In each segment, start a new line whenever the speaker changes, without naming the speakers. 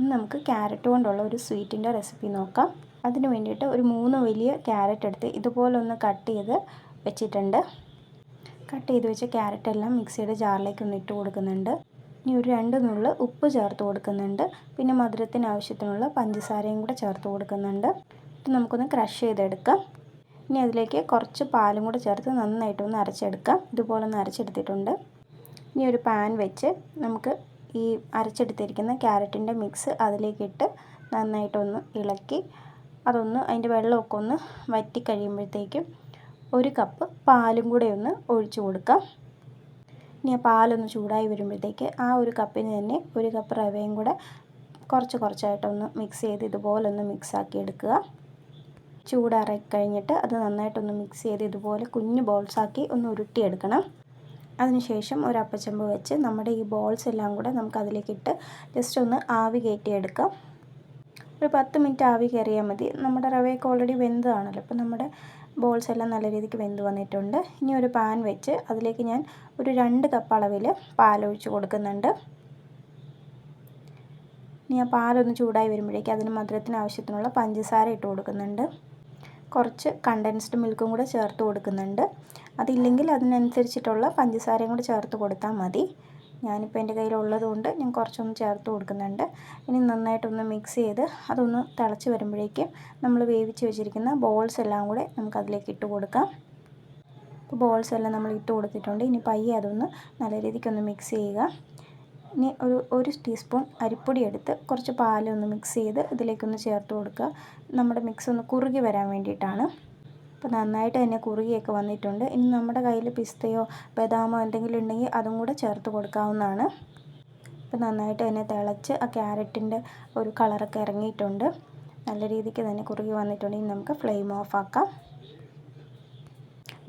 ഇനി നമുക്ക് ക്യാരറ്റ് കൊണ്ടുള്ള ഒരു സ്വീറ്റിൻ്റെ റെസിപ്പി നോക്കാം. അതിന് വേണ്ടിയിട്ട് ഒരു 3 വലിയ ക്യാരറ്റ് എടുത്ത് ഇതുപോലെ ഒന്ന് കട്ട് ചെയ്ത് വെച്ചിട്ടുണ്ട്. കട്ട് ചെയ്ത് വെച്ച ക്യാരറ്റ് എല്ലാം മിക്സിയുടെ ജാറിലേക്ക് ഒന്ന് ഇട്ട് കൊടുക്കുന്നുണ്ട്. ഇനി ഒരു 2 നുള്ള് ഉപ്പ് ചേർത്ത് കൊടുക്കുന്നുണ്ട്. പിന്നെ മധുരത്തിന് ആവശ്യത്തിനുള്ള പഞ്ചസാരയും കൂടെ ചേർത്ത് കൊടുക്കുന്നുണ്ട്. ഇത് നമുക്കൊന്ന് ക്രഷ് ചെയ്തെടുക്കാം. ഇനി അതിലേക്ക് കുറച്ച് പാലും കൂടെ ചേർത്ത് നന്നായിട്ടൊന്ന് അരച്ചെടുക്കാം. ഇതുപോലെ ഒന്ന് അരച്ചെടുത്തിട്ടുണ്ട്. ഇനി ഒരു പാൻ വെച്ച് നമുക്ക് ഈ അരച്ചെടുത്തിരിക്കുന്ന ക്യാരറ്റിൻ്റെ മിക്സ് അതിലേക്കിട്ട് നന്നായിട്ടൊന്ന് ഇളക്കി അതൊന്ന് അതിൻ്റെ വെള്ളമൊക്കെ ഒന്ന് വറ്റി കഴിയുമ്പോഴത്തേക്കും 1 കപ്പ് പാലും കൂടെ ഒന്ന് ഒഴിച്ചു കൊടുക്കാം. ഇനി ആ പാലൊന്ന് ചൂടായി വരുമ്പോഴത്തേക്ക് ആ 1 കപ്പിന് തന്നെ 1 കപ്പ് റവയും കൂടെ കുറച്ചായിട്ടൊന്ന് മിക്സ് ചെയ്ത് ഇതുപോലെ ഒന്ന് മിക്സാക്കി എടുക്കുക. ചൂടാറി കഴിഞ്ഞിട്ട് അത് നന്നായിട്ടൊന്ന് മിക്സ് ചെയ്ത് ഇതുപോലെ കുഞ്ഞു ബോൾസാക്കി ഒന്ന് ഉരുട്ടിയെടുക്കണം. അതിനുശേഷം ഒരു അപ്പച്ചെമ്പ് വെച്ച് നമ്മുടെ ഈ ബോൾസ് എല്ലാം കൂടെ നമുക്ക് അതിലേക്കിട്ട് ജസ്റ്റ് ഒന്ന് ആവി കയറ്റിയെടുക്കാം. ഒരു 10 മിനിറ്റ് ആവി കയറിയാൽ മതി. നമ്മുടെ റവയൊക്കെ ഓൾറെഡി വെന്തതാണല്ലോ. അപ്പോൾ നമ്മുടെ ബോൾസ് എല്ലാം നല്ല രീതിക്ക് വെന്ത് വന്നിട്ടുണ്ട്. ഇനി ഒരു പാൻ വെച്ച് അതിലേക്ക് ഞാൻ ഒരു 2 കപ്പ് അളവിൽ പാലൊഴിച്ച് കൊടുക്കുന്നുണ്ട്. ഇനി ആ പാലൊന്ന് ചൂടായി വരുമ്പോഴേക്കും അതിന് മധുരത്തിന് ആവശ്യത്തിനുള്ള പഞ്ചസാര ഇട്ട് കൊടുക്കുന്നുണ്ട്. കുറച്ച് കണ്ടൻസ്ഡ് മിൽക്കും കൂടെ ചേർത്ത് കൊടുക്കുന്നുണ്ട്. അതില്ലെങ്കിൽ അതിനനുസരിച്ചിട്ടുള്ള പഞ്ചസാരയും കൂടെ ചേർത്ത് കൊടുത്താൽ മതി. ഞാനിപ്പോൾ എൻ്റെ കയ്യിലുള്ളത് കൊണ്ട് ഞാൻ കുറച്ചൊന്ന് ചേർത്ത് കൊടുക്കുന്നുണ്ട്. ഇനി നന്നായിട്ടൊന്ന് മിക്സ് ചെയ്ത് അതൊന്ന് തിളച്ച് വരുമ്പോഴേക്കും നമ്മൾ വേവിച്ച് വെച്ചിരിക്കുന്ന ബോൾസ് എല്ലാം കൂടെ നമുക്ക് അതിലേക്ക് ഇട്ട് കൊടുക്കാം. അപ്പോൾ ബോൾസ് എല്ലാം നമ്മൾ ഇട്ട് കൊടുത്തിട്ടുണ്ട്. ഇനി പയ്യെ അതൊന്ന് നല്ല രീതിക്കൊന്ന് മിക്സ് ചെയ്യുക. ഇനി ഒരു ടീസ്പൂൺ അരിപ്പൊടി എടുത്ത് കുറച്ച് പാലൊന്ന് മിക്സ് ചെയ്ത് ഇതിലേക്കൊന്ന് ചേർത്ത് കൊടുക്കുക. നമ്മുടെ മിക്സ് ഒന്ന് കുറുകി വരാൻ വേണ്ടിയിട്ടാണ്. അപ്പോൾ നന്നായിട്ട് തന്നെ കുറുകിയൊക്കെ വന്നിട്ടുണ്ട്. ഇനി നമ്മുടെ കയ്യിൽ പിസ്തയോ ബദാമോ എന്തെങ്കിലും ഉണ്ടെങ്കിൽ അതും കൂടെ ചേർത്ത് കൊടുക്കാവുന്നതാണ്. അപ്പോൾ നന്നായിട്ട് തന്നെ തിളച്ച് ആ ക്യാരറ്റിൻ്റെ ഒരു കളറൊക്കെ ഇറങ്ങിയിട്ടുണ്ട്. നല്ല രീതിക്ക് തന്നെ കുറുകി വന്നിട്ടുണ്ട്. ഇനി നമുക്ക് ഫ്ലെയിം ഓഫ് ആക്കാം.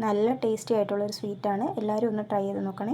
നല്ല ടേസ്റ്റി ആയിട്ടുള്ളൊരു സ്വീറ്റാണ്. എല്ലാവരും ഒന്ന് ട്രൈ ചെയ്ത് നോക്കണേ.